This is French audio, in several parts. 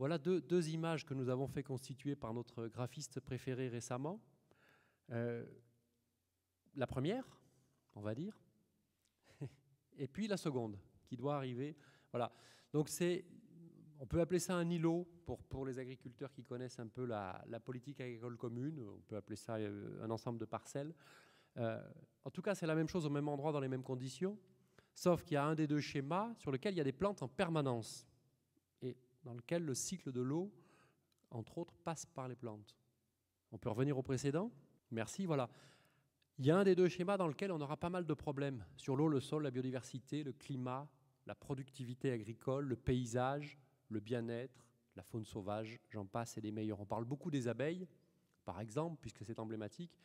Voilà deux images que nous avons fait constituer par notre graphiste préféré récemment. La première, on va dire, et puis la seconde, qui doit arriver. Voilà. Donc on peut appeler ça un îlot pour les agriculteurs qui connaissent un peu la politique agricole commune. On peut appeler ça un ensemble de parcelles. En tout cas, c'est la même chose au même endroit, dans les mêmes conditions, sauf qu'il y a un des deux schémas sur lequel il y a des plantes en permanence et dans lequel le cycle de l'eau, entre autres, passe par les plantes. On peut revenir au précédent? Merci, voilà. Il y a un des deux schémas dans lequel on aura pas mal de problèmes sur l'eau, le sol, la biodiversité, le climat, la productivité agricole, le paysage, le bien-être, la faune sauvage, j'en passe et des meilleurs. On parle beaucoup des abeilles, par exemple, puisque c'est emblématique.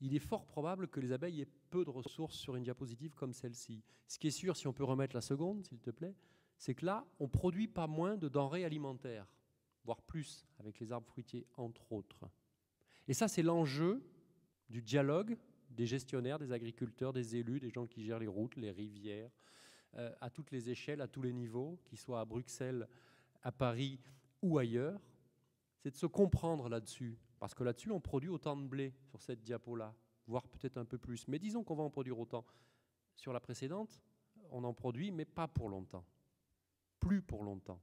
Il est fort probable que les abeilles aient peu de ressources sur une diapositive comme celle-ci. Ce qui est sûr, si on peut remettre la seconde, s'il te plaît, c'est que là, on ne produit pas moins de denrées alimentaires, voire plus, avec les arbres fruitiers, entre autres. Et ça, c'est l'enjeu du dialogue des gestionnaires, des agriculteurs, des élus, des gens qui gèrent les routes, les rivières, à toutes les échelles, à tous les niveaux, qu'ils soient à Bruxelles, à Paris ou ailleurs. C'est de se comprendre là-dessus. Parce que là-dessus, on produit autant de blé sur cette diapo-là, voire peut-être un peu plus. Mais disons qu'on va en produire autant. Sur la précédente, on en produit, mais pas pour longtemps. Plus pour longtemps.